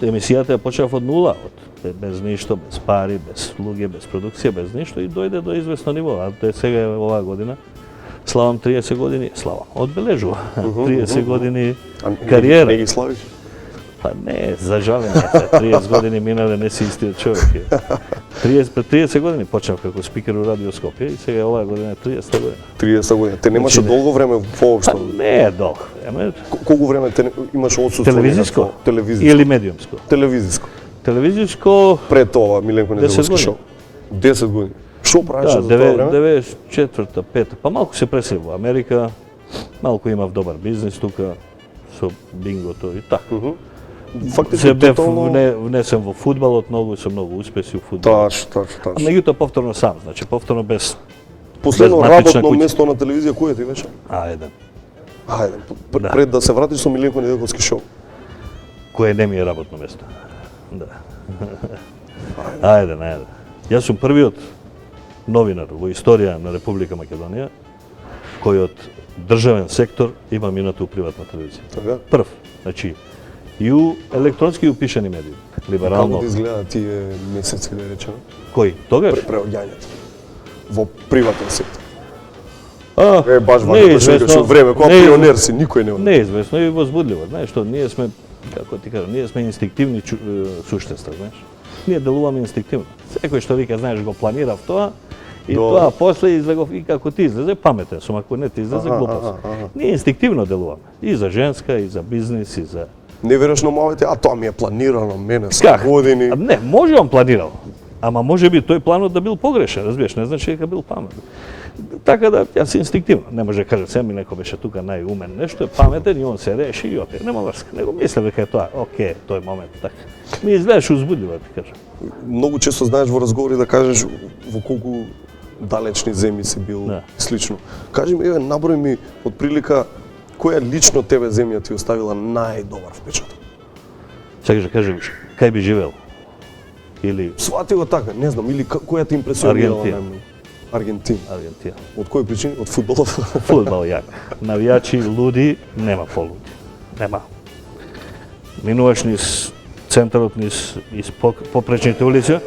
емисијата ја почнав од нула, без ништо, без пари, без луѓе, без продукција, без ништо и дојде до известно ниво. А сега е оваа година, славам 30 години, славам, одбележува 30 години кариера. Не ги славиш? Па не, за жалење, 30 години минале, не си истиот човек. Пред 30 години почнав како спикер у Радио Скопје и сега оваа година е 30 година. 30 години. Те немаше долго време воопшто. Па не е долго. Колку време имаш отсутство? Телевизиско? Телевизиско. Или медиумско? Телевизиско. Телевизиско... Пред ова Миленко Недjelовски шоу. 10 години. Што правеше за тоа време? 94-та, 5-та, па малку се пресели во Америка, малку имав добар бизнис тука, со бингото и така. Фактички Се бев тотално... внесен во фудбалот многу, со многу успеси у фудбалот. Точно. А меѓутоа повторно сам, значи повторно без Последно без матична работно куќа. место на телевизија кој ти беше? Ајде. Ајде, Да. пред да се вратиш со Миленко Недjelовски шоу. Кое не ми е работно место. Да. Ајде. Јас сум првиот новинар во историја на Република Македонија кој од државен сектор има минато у приватна телевизија. Така? Прв. Значи, и у електронски и у пишани медии. Либерално. Како ти изгледа тие месеци, да речеме? Кој? Тогаш? Преоѓањето во приватен сектор. А, Баш важно време, кога пионер си, никој не неизвестно и возбудливо. Знаеш што, ние сме, како ти кажам, ние сме инстинктивни суштества, знаеш. Ние делуваме инстинктивно. Секој што вика, знаеш, го планирав тоа, и тоа после и како ти излезе паметен сум, ако не ти излезе глупост. Ние инстинктивно делуваме. И за женска, и за бизнис, и за... Не веруваш на мовите, а тоа ми е планирано мене со Как? години. Не, може он планирал. Ама може би тој планот да бил погрешен, разбираш, не значи дека бил паметен. Така да, јас инстинктивно, не може да кажа се ми некој беше тука најумен, нешто е паметен и он се реши и оте. Нема врска, него мислам дека е тоа, окей, тој момент, така. Ми изгледаш узбудливо, ти кажам. Многу често знаеш во разговори да кажеш во колку далечни земји си бил и слично. Кажи ми, наброј ми од прилика која лично тебе земја ти оставила најдобар впечаток? Сакаш да кажеш кај би живеел? Или Свати го така, не знам, или која те импресионирала Аргентина. најмногу? Аргентина. Аргентина. Од кои причини? Од фудбалот? Фудбал јак. Навијачи луди, нема полуди. Нема. Минуваш низ центарот, низ попречните улици,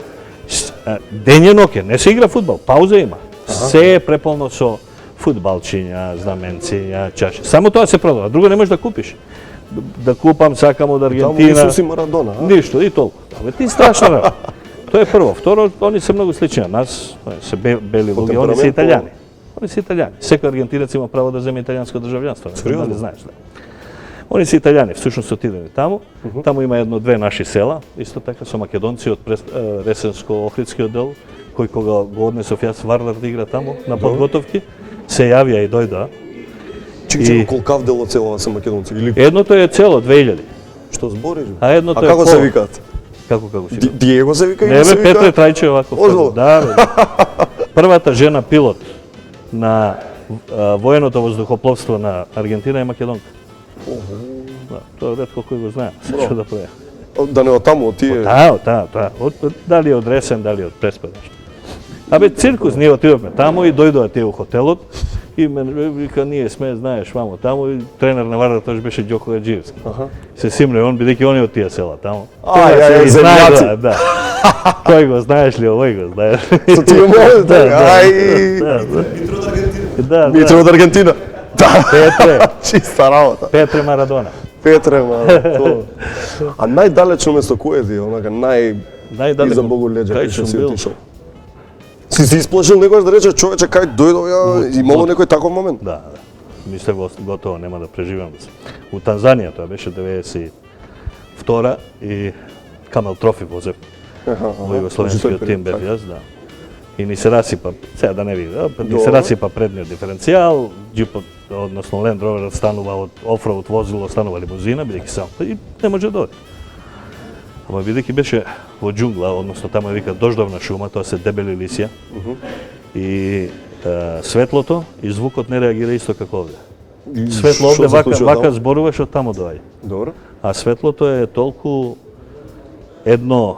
дење ноќе, не се игра фудбал, пауза има. Се е преполно со фудбалчиња, знаменциња, чаши. Само тоа се продава, друго не можеш да купиш. Да купам, сакам од Таму Аргентина. Исус и Марадона, а? Ништо, и толку. Абе, ти страшна работа. Тоа е прво. Второ, они се многу слични. Нас се бели луѓе, они се италијани. Они се италијани. Секој аргентинец има право да земе италијанско државјанство. Сериозно? Дали знаеш, да. Они се италијани, всушност се отидени таму. Таму има едно-две наши села, исто така со македонци од Ресенско-Охридскиот дел, кој кога го однесов јас Вардар да игра таму на подготовки, се јавија и дојдоа. Чекај, колкав дел од целова се македонци? Или Едното е цело 2000. што збориш? А едното е како се пола. викаат? Како си? Диего се вика Не или се бе, Петре вика? Трајче овако. Озбилно? Да, бе. Првата жена пилот на военото воздухопловство на Аргентина е македонка. Да, тоа ретко кој го знае. Што да прави? Да не од таму, од тие... Таа. Дали од Ресен, дали од Преспа. Абе, циркус, ние отидовме таму и дојдоа тие у хотелот и мене вика, ние сме, знаеш, мамо, таму и тренер на Вардар тоаш беше Ѓоко Гаджиевски. Се симне, он бидејќи он е од тие села таму. Ај, земјаци. Да. Тој го знаеш ли, овој го знаеш. Со тие моите, ај... Да, Митро од Аргентина. Да, Петре, чиста работа. Петре Марадона. Петре, то. А најдалечно место кое ти, онака нај Најдалеко. иза Богу леđa, Кај што сум си бил? отишол? Си исплашил некојаш да рече човече кај дојдов ја, имало некој таков момент? Да, да. Мисля готово нема да преживеам. У Танзанија тоа беше 92 и Камел Трофи возев. Во југословенскиот тим бев јас, да. И ни се расипа, сега да не види, ни се расипа предниот диференцијал, джипот, односно Land Rover станува од офроуд возило, станува лимузина, бидејќи сам, и не може да дојде. Ама бидејќи беше во џунгла, односно таму е вика дождовна шума, тоа се дебели лисија, и светлото и звукот не реагира исто како овде. Светло овде вака зборуваш, од таму доаѓа. Добро. А светлото е толку едно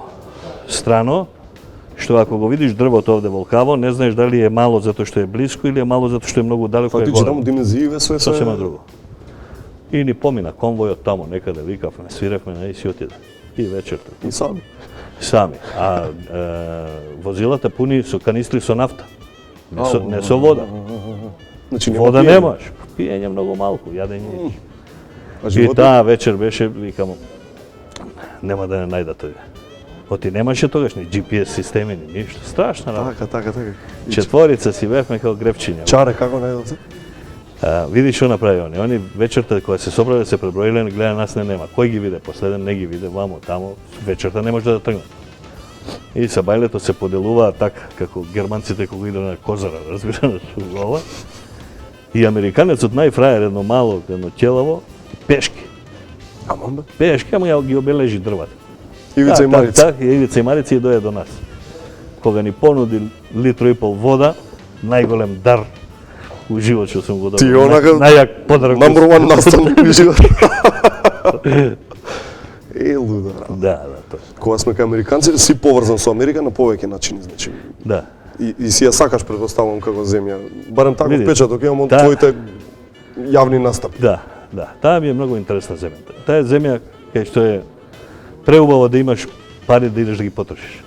страно, што ако го видиш дрвото овде волкаво, не знаеш дали е мало затоа што е блиско или е мало затоа што е многу далеко е Фактички горе. таму димензииве све се... Сосема друго. И ни помина конвојот таму, некаде викавме, свиревме, и си отиде. И вечерта. И сами. Сами. А возилата пуни со канистри со нафта. Не со вода. Значи нема Вода пиење. немаш. Пиење многу малку, јадење. А И животот? таа вечер беше, викам, нема да не најдат. Оти немаше тогаш ни GPS системи, ни ништо. Страшна работа. Така. Четворица си бевме како гребчиња. Чаре како најдовте? Види што направи они. Они вечерта кога се собрале, се преброиле, гледа нас не нема. Кој ги виде последен, не ги виде, вамо, тамо, вечерта не може да тргнат. И са бајлето се поделуваа така, како германците кога иде на Козара, разбираш, ова. И американецот најфраер, едно мало, едно ќелаво, пешки. Ама бе. Пешки, ама ја ги обележи дрвата. Ивица и Марица. Так, Ивица и Марица и дојде до нас. Кога ни понуди литро и пол вода, најголем дар у живот што сум го добил. Ти онака најјак подарок. Number one наставник ми живот. Луда. Да, тоа. Кога сме кај американците, си поврзан со Америка на повеќе начини, значи. Да. И си ја сакаш, предпоставувам, како земја. Барем таков Види, печаток имам од та- твоите јавни настапи. Да, да. Таа ми е многу интересна земја. Таа е земја кај што е преубаво да имаш пари да идеш да ги потрошиш.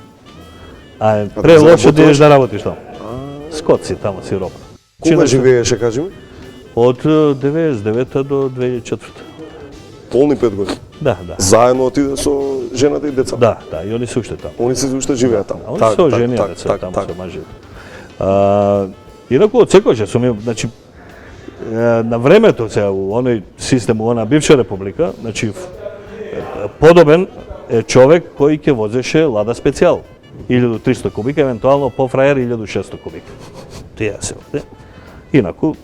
А е да прелошо да заработуваш? идеш да работиш таму. Скот си таму си роба. Кога живееше, кажи ми? Од 99 до 2004. Полни 5 години. Да, да. Заедно отиде со жената и деца. Да, да, и они се уште таму. Они се уште живеат таму. А они се оженија деца таму се мажите. Инаку од секојаш сум ја, значи на времето сега у оној систем, у она бивша република, значи подобен е човек кој ќе возеше Лада Специјал. 1300 кубика, евентуално по фраер 1600 кубика. Тие се овде. Инаку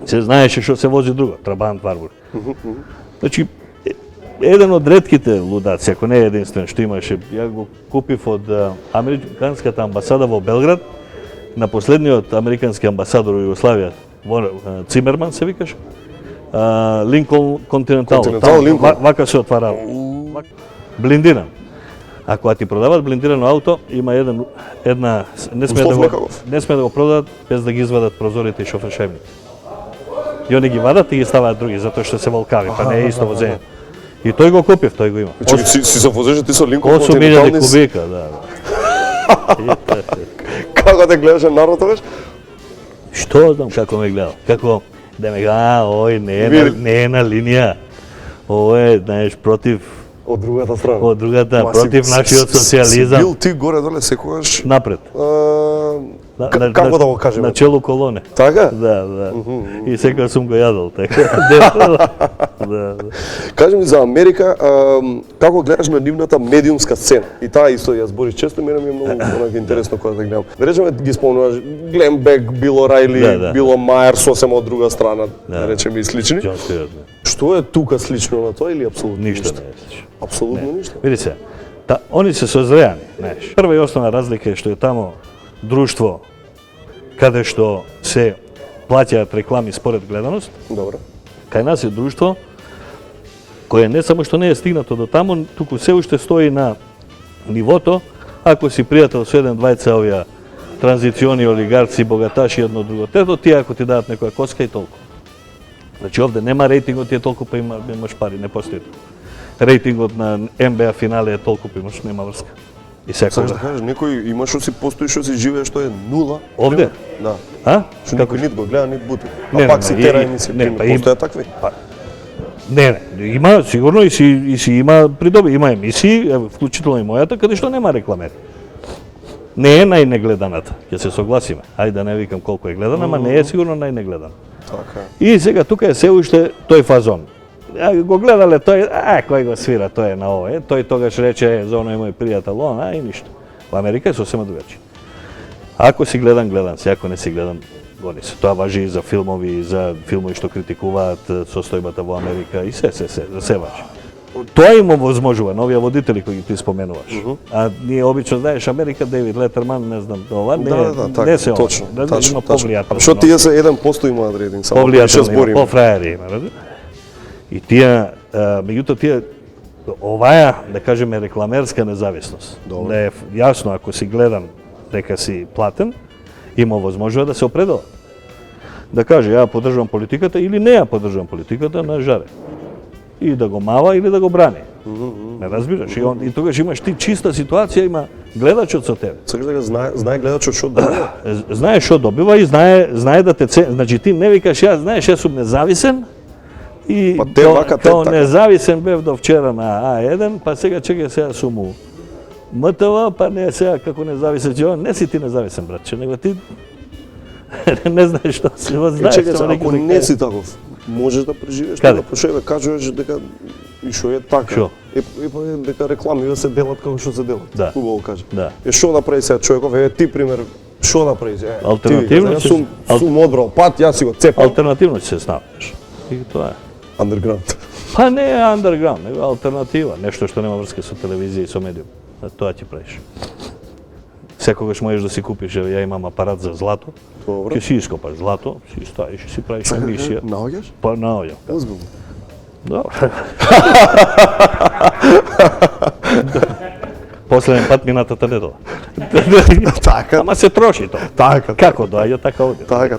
се знаеше што се вози друго, Трабант, Варбур. Значи еден од ретките лудаци, ако не е единствен што имаше, ја го купив од американската амбасада во Белград, на последниот американски амбасадор во Југославија, Цимерман се викаш, Линколн Континентал. Континентал, Линколн. Вака се отвара, блиндиран. А кога ти продават блиндирано ауто, има една не Услов некаков. сме да го продадат без да ги извадат прозорите и шофер шајбните. И они ги вадат и ги ставаат други, затоа што се волкави, па не е исто возење. И тој го купив, тој го има. Значи си се возеше ти со Линколн 8.000 Континентал. кубика, да. Како те гледаше народ тогаш? Што знам како ме гледал? Како да ме гледа, ој не е на линија. Ој е, знаеш, против Од другата страна. од другата, Ма, против си нашиот социјализам. бил ти горе-доле секогаш Напред. како да го кажеме? На чело колоне. Така? Да, да. И секој сум го јадал, така. Да, да. Кажи ми за Америка, како гледаш на нивната медиумска сцена? И таа исто ја збориш често, мене ми е многу онака интересно кога да гледам. Да речеме ги спомнуваш Глен Бек, било Рајли, Да, да. било Мајер сосема од друга страна, Да. да речеме и слични. Џон Стюарт, да. Што е тука слично на тоа или апсолутно Ништо не е слично. Апсолутно ништо. Види се, они се созреани, знаеш. Прва и основна разлика е што е тамо друштво каде што се плаќаат реклами според гледаност. Добро. Кај нас е друштво кое не само што не е стигнато до таму, туку се уште стои на нивото, ако си пријател со еден, двајца овие транзициони олигарци, богаташи едно друго. Тето тие ако ти дадат некоја коска и толку. Значи овде нема рейтингот е толку па имаш пари, не постои. Рейтингот на НБА финале е толку па имаш, нема врска. И Сакаш да секој. кажеш, некој има што си постои, што си живее, што е нула? Овде? Да. А? Што никој нит го гледа, нит бути. Не, А пак не, си и- тера и- емисија, не, пример, па им- постојат такви. Не, има сигурно и си има придоби, има емисии, вклучително и мојата, каде што нема рекламери. Не е најнегледаната, ќе се согласиме. Ајде да не викам колку е гледана, ама не е сигурно најнегледана. Така. И сега тука е се уште тој фазон. Го гледале тој, кој го свира, тој е на овој. Тој тогаш рече, за оној мој пријател, и ништо. Во Америка е сосема другачи. Ако си гледан си, ако не си гледан, гони се. Тоа важи и за филмови, и за филмови што критикуваат состојбата во Америка и се, за се важи. Тоа им овозможува, новија водители кои ги ти споменуваш. А ние обично знаеш Америка, Дейвид Летерман, не знам, ова не се точно. има повлијателно. Што тие се 1% имаат рейтинг, само повлијателно, пофраери има. И тие, меѓутоа тие, оваја, да кажеме, рекламерска независност. Да е јасно, ако си гледан, дека си платен, има возможува да се определа. Да каже, ја поддржувам политиката или не ја поддржувам политиката на жаре. И да го мава или да го брани. Не разбираш? И тогаш имаш ти чиста ситуација, има гледачот со тебе. Сакаш дека знае гледачот што добива? Знае што добива и знае да те значи ти не викаш знаеш јас сум независен и Па те вака, те као така. независен бев до вчера на А1, па сега чекај сега сум у МТВ, па не сега како независен ќе не си ти независен братче, него ти не знаеш што си, знаеш Чекај, што ако не си таков, можеш да преживееш Каде? тоа, пошто кажуваш дека и што е така. Шо? Дека реклами се делат како што се делат. Да. Хубаво кажа. Да. Што направи сега човеков? Ти пример, што направи сега? Алтернативно Јас ќе- сум одбрал пат, јас си го цепам. алтернативно ќе се снабдиш. И тоа е. Underground. Па не е underground, него алтернатива, нешто што нема врска со телевизија и со медиум. Тоа ќе правиш. Секогаш можеш да си купиш, ја имам апарат за злато, Добро. ќе си ископаш злато, си ставиш и си правиш емисија. Наоѓаш? Па наоѓам. Озбилно. Добро. Последен пат минатата недела. Така. Ама се троши тоа. Така. Како доаѓа, така оди. Така.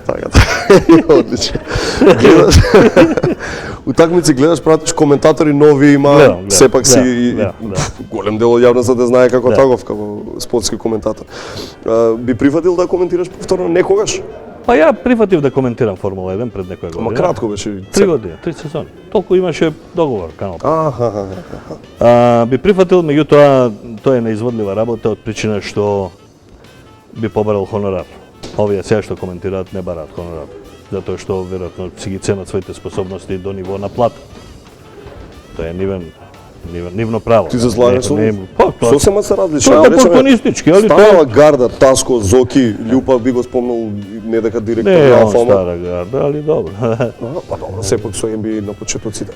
Одлично. Гледаш, утакмици гледаш, пратиш коментатори нови има, Гледам, сепак си да. голем дел од јавноста да знае како Да. таков, како спортски коментатор. Би прифатил да коментираш повторно некогаш? Па ја прифатив да коментирам Формула 1 пред некоја година. Ама кратко беше. 3 години, 3 сезони. Толку имаше договор канал. Аха. Би прифатил, меѓутоа тоа е неизводлива работа од причина што би побарал хонорар. Овие сега што коментираат не бараат хонорар, затоа што веројатно си ги ценат своите способности до ниво на плата. Тоа е нивно право. Ти се слагаш со? Па, тоа Сосема се различни. тоа е Да речеме, опортунистички, али Станала тоа Гарда, Таско, Зоки, Љупа би го спомнал не дека директор не е на он Алфа, ама стара гарда, али добро. па добро, сепак со NBA на почетоците.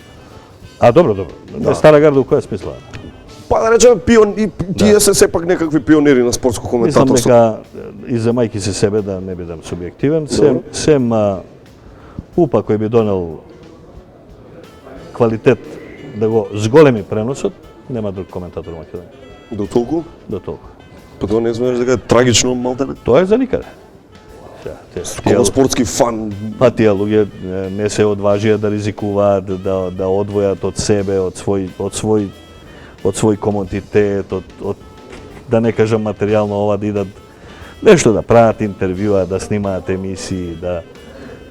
А добро. Не стара гарда у која смисла? Па да речеме и тие се сепак некакви пионери на спортско Мислам коментаторство. дека, иземајќи се себе, да не бидам субјективен, сем УПА кој би донел квалитет да го зголеми преносот, нема друг коментатор во Македонија. До толку? До толку. Па тоа не знаеш дека е трагично малтene. Тоа е за никаде. Како спортски фан, Па тие луѓе не се одважија да ризикуваат, да одвојат од себе, од свој комодитет, од да не кажам материјално ова да идат нешто да прават интервјуа, да снимаат емисии,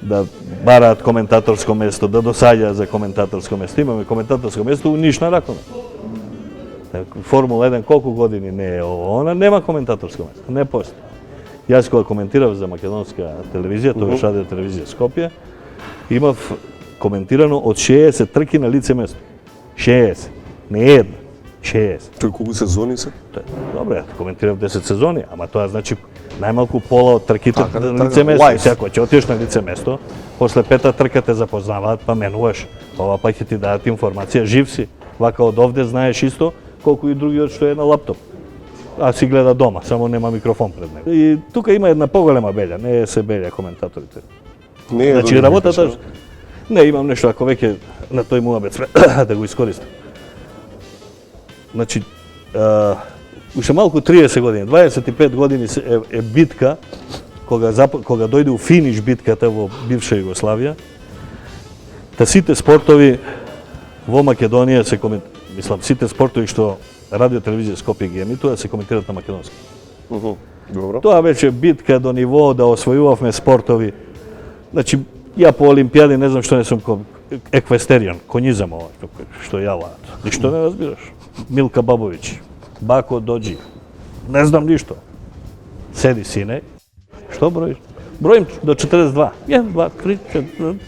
да бараат коментаторско место, да досаѓаат за коментаторско место. Имаме коментаторско место у Ниш на Ракона. Формула 1 колку години не е она, нема коментаторско место, не постои. Јас кога коментирав за македонска телевизија, тоа беше радио телевизија Скопје, имав коментирано од 60 трки на лице место. 60, не една, 60. тој колку сезони се? Добре, коментирав 10 сезони, ама тоа значи најмалку пола од трките Така, на така, лице место. лайф. Секој ќе отидеш на лице место, после пета трка те запознаваат, па менуваш. Ова па ќе ти дадат информација, жив си. Вака од овде знаеш исто колку и другиот што е на лаптоп. А си гледа дома, само нема микрофон пред него. И тука има една поголема белја, не се белја коментаторите. Не е Значи до работата никаква. не имам нешто ако веќе на тој муабет сме да го искористам. Значи уште малку 30 години, 25 години е битка кога дојде у финиш битката во бивша Југославија. Та сите спортови во Македонија се мислам сите спортови што радио телевизија Скопје ги емитува се коментираат на македонски. Добро. Тоа беше битка до ниво да освојувавме спортови. Значи, ја по олимпијади не знам што не сум еквестеријан, конјизам ова, што јаваат. Ништо не разбираш. Милка Бабовиќ, Бако Доџи, не знам ништо. Sedi sine. Što brojiš? Brojim do 42. 1, 2, 3,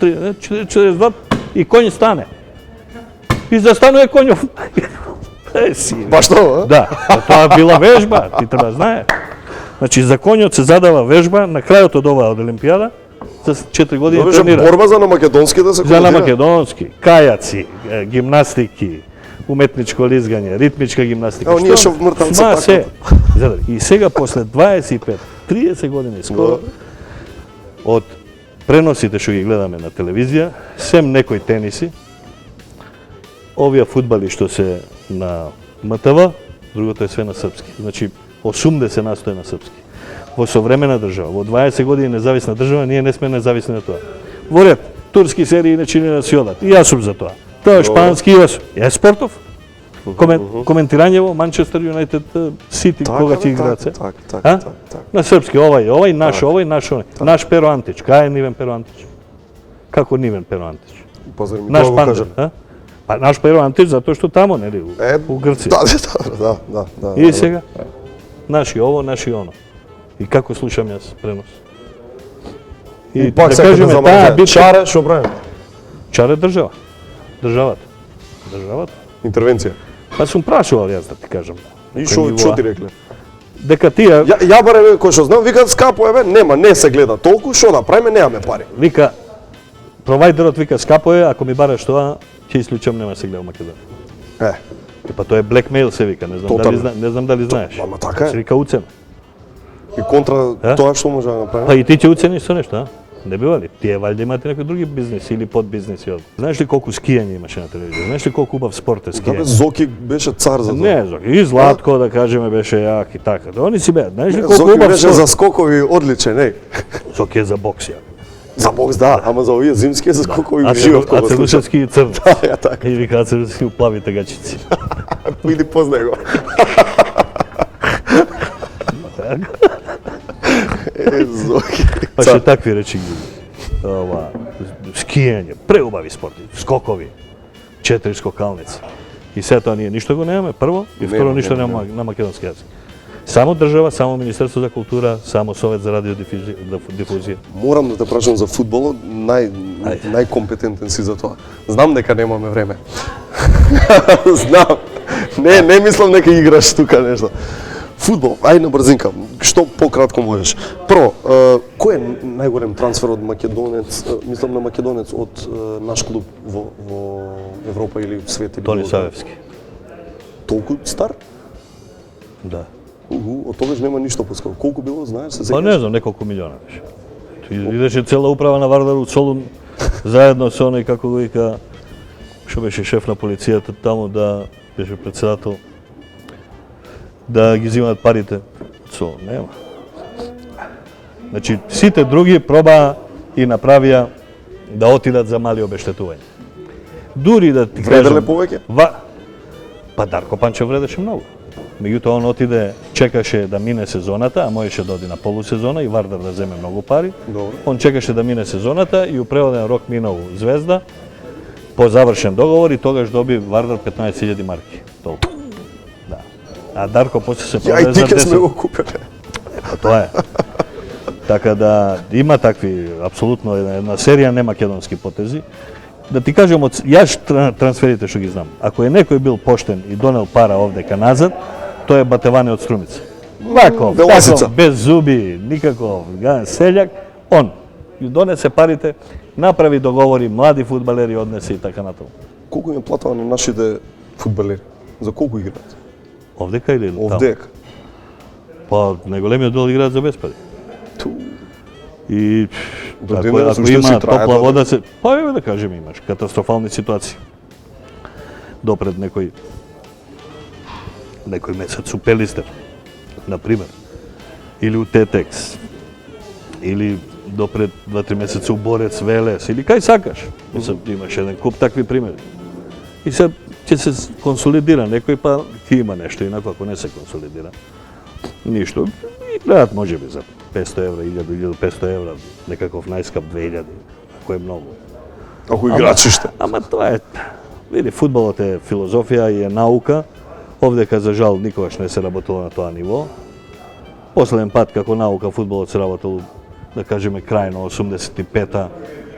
4, 42 i konj stane. I zastanuje konju. Baš to, a? Da, to je bila vežba, ti treba znaje. Znači, za konjot se zadava vežba, na kraju od ova od olimpijada, za 4 godine Добре, trenira. борба за на македонски да се За на коментира. македонски, кајаци, гимнастики, уметничко лизгање, ритмичка гимнастика. Ево, ние шо в Мртанца Сма така. се. Задари. И сега после 25-30 години скоро од преносите што ги гледаме на телевизија, сем некои тениси, овие фудбали што се на МТВ, другото е све на српски. Значи 80% е на српски. Во современа држава, во 20 години независна држава, ние не сме независни на тоа. Во ред, турски серии не чини да си одат. И јас сум за тоа. Тоа е шпански, јас. Јас спортов. Коментирање во Манчестер Юнайтед Сити, кога ќе играат се. така. На српски, овај наш, оној. Наш Перо Антич, кај е Нивен Перо Антич? Како Нивен Перо Антич? Позари ми Наш тоа го пандер, кажа. а? Па наш Перо Антич затоа што тамо, нели, у Грција. Да. И сега, наши ово, наши оно. И како слушам јас пренос. И пак сакате да замрзне. Чаре, шо правим? Чаре држава. Државата. Интервенција. Па сум прашувал јас да ти кажам. И шо ти рекле? Дека тие, Ја барем кој што знам, викаат скапо еве, нема, не се гледа толку, шо направиме, немаме пари. вика, провајдерот вика скапо е, ако ми бараш тоа, ќе исклучам, нема се гледа во Македонија. Па тоа е blackmail се вика, не знам Тотално. дали знаеш. Ама така е. Се вика уцена. И контра тоа што може да направиме? Па и ти ќе уцениш со нешто, а? Не бива ли? Тие валјда имате некои други бизнеси или подбизнеси од. Знаеш ли колку скијање имаше на телевизија? Знаеш ли колку убав спорт е Да бе, скијање? Зоки беше цар за тоа. Не, Зоки, и Златко да кажеме беше јак и така. Да они си беа. Знаеш ли колку Зоки убав беше спорт? за скокови одличен, не. Зоки е за бокс ја. За бокс да, ама за овие зимски е за скокови А живот кога слушам. Црнушевски и црн. Ја така. И вика Црнушевски у плави тагачици. Иди познај го. Зоки. Па ше такви речи ги. Ова, скијање, преубави спорти, скокови, 4 скокалници. И се тоа ние ништо го немаме, прво, и второ ништо нема на македонски јазик. Само држава, само Министерство за култура, само Совет за радиодифузија. Морам да те прашам за фудбалот, најкомпетентен си за тоа. Знам дека немаме време. Знам. Не мислам дека играш тука нешто. Фудбал, ај на брзинка, што пократко можеш. Прво, кој е најголем трансфер од македонец, мислам на македонец од наш клуб во Европа или свет или Тони било Савевски. Толку стар? Да. Од тогаш нема ништо поскоро. Колку било, знаеш, се Па сеќаш? не знам, неколку милиона беше. Идеше цела управа на Вардар у Солун, заедно со оној, како го вика, што беше шеф на полицијата таму, да беше председател, да ги зимаат парите од Солун. Нема. Значи, сите други пробаа и направија да отидат за мали обештетувања. Дури да ти Вределе кажам... повеќе? Па Дарко Панчев вредеше многу. Меѓутоа он отиде, чекаше да мине сезоната, а можеше да оди на полусезона и Вардар да земе многу пари. Добро. Он чекаше да мине сезоната и у преводен рок минал Звезда по завршен договор и тогаш доби Вардар 15.000 марки. Толку. Да. А Дарко после се Ја продаде и за ти ке 10. сме го купеле. Па тоа е. Така да има такви апсолутно една серија немакедонски потези. Да ти кажем, јас трансферите што ги знам. Ако е некој бил поштен и донел пара овдека назад, тоа е Батеване од Струмица. Вако, Беласица. без зуби, никаков гаден селјак, он ги донесе парите, направи договори, млади фудбалери однесе и така натаму. Колку им платава на нашите фудбалери? За колку играат? Овдека или таму? Овдека. Па најголемиот дел играат за без пари. Ту. И Година ако уште има си трае, топла да. вода се, па еве да кажеме имаш катастрофални ситуации. Допред некој месец у Пелистер, на пример, или у Тетекс, или допред 2-3 месеца у Борец, Велес, или кај сакаш. Мислам, имаш еден куп такви примери. И се ќе се консолидира некој, па ќе има нешто, инако ако не се консолидира. Ништо. И гледат можеби за 500 евра, 1000-1500 евра, некаков најскап 2000, ако е многу. Ако играчи ште. Ама тоа е, види, фудбалот е филозофија и е наука. Овдека, за жал, никогаш не се работело на тоа ниво. последен пат како наука фудбалот се работел, да кажеме, крај на 85-та,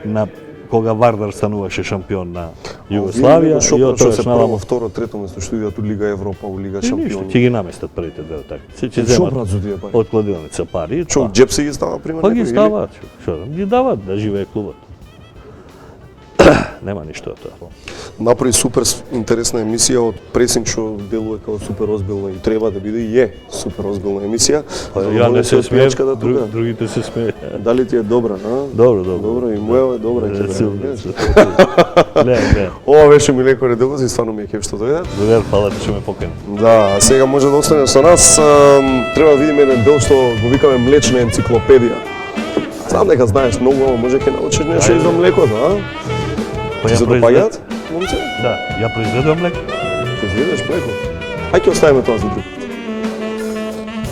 на кога Вардар стануваше шампион на Југославија и од тоа се снала прво, второ, трето место што идат од Лига Европа, у Лига ништо, шампиони. ќе ги наместат првите две такмици, ќе Шо земат брат за тие пари? од кладилница пари. Што, џеп се ги става пример? Па ги некој, или? ставаат, што ги дават да живее клубот. Нема ништо од тоа. Направи супер интересна емисија од пресинг што делува како супер озбилна и треба да биде и е супер озбилна емисија. Па ја не се смеев, да тука. другите се смееат. Дали ти е добра, а? Добро. Добро, и моја е добра. Не. Ова беше Миленко Неделгоз и стварно ми е кеф што дојде. Добре, фала ти што ме покани. Да, сега може да остане со нас. Треба да видиме еден дел што го викаме млечна енциклопедија. Знам дека знаеш многу, ама може ќе научиш нешто и за млекото, а? Па Ти ја се допаѓаат, момче? Да, ја произведувам млеко. Произведеш млеко? Ај ќе оставиме тоа за друг.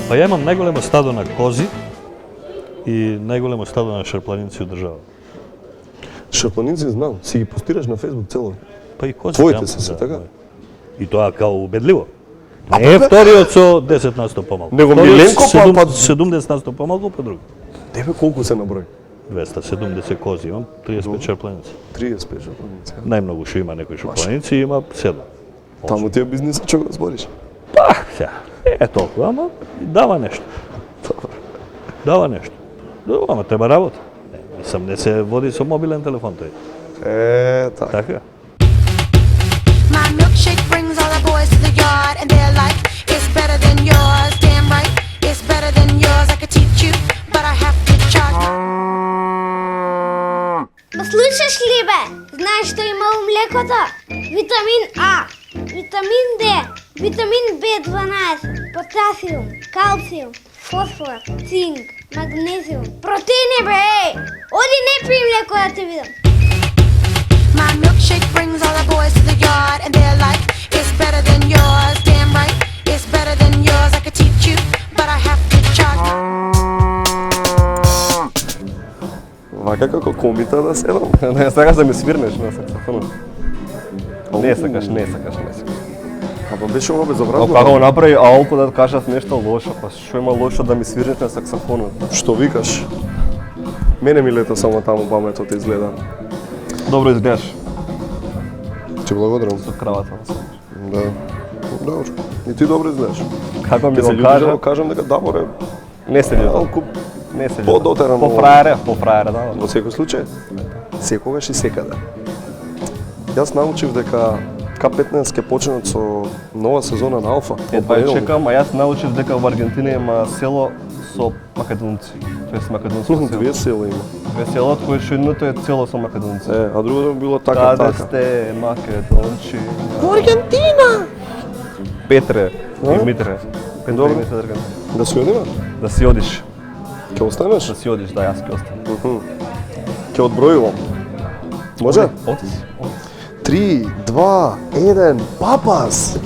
Па ја имам најголемо стадо на кози и најголемо стадо на шарпланинци у држава. Шарпланинци знам, си ги постираш на Facebook цело. Па и кози. Твоите јам, се се, да, така? да. И тоа као убедливо. Не е вториот со 10% помалку. Него Вториот Миленко, па- 70% помалку, па друг. Тебе колку се наброј? 270 кози, имам 35 шарпланици. 35 шарпланинци. Најмногу што има некои шарпланици, има 7. Таму ти е бизнисот што го збориш. Па, сега, е толку, ама дава нешто. Дава нешто. Да, ама треба работа. Не се води со мобилен телефон тој. Така. Така? My milkshake brings all the boys to the yard, and they're like, it's better than yours. Damn right, it's better than yours. I could teach you, but I have to charge. Слушаш ли бе? Знаеш што има у млекото? Витамин А, витамин Д, витамин B12, потасиум, калциум, фосфор, цинк, магнезиум, протеини бе! Оди не пи млеко да те видам. My milkshake brings all the boys to the yard, and they're like, it's better than yours. Damn right, it's better than yours. I could teach you, but I have to charge. Вака како комбита да седам. Не сакаш да ми свирнеш на саксофонот. Не сакаш. Ама беше ова Но безобразно. како го направи Алко да кажат нешто лошо, па што има лошо да ми свирнеш на саксофонот? Што викаш? Мене ми лета само таму паметот изгледа. Добро изгледаш Ти благодарам. со кравата. Да. Добро. И ти добро изгледаш. Како ми Ке се го људи кажа, да го кажам дека Давор е не се људи. малку Не се људи. подотеран По фрајере, да. во секој случај. Секогаш и секаде. Јас научив дека К15 ќе почнат со нова сезона на Алфа. Едва ја чекам, а јас научив дека во Аргентина има село со македонци. Тоест македонско село. Две села има. Две села од кои што едното е цело со македонци. А другото било така. Каде сте македонци? Во Аргентина! Петре А? и Митре. Петре Добро. и Митре Аргентина. Да си одиме? Да си одиш. Ќе останеш? Да си одиш, да, јас ќе останам. Ќе одбројувам. Може? Оди си. 3, 2, 1, папас!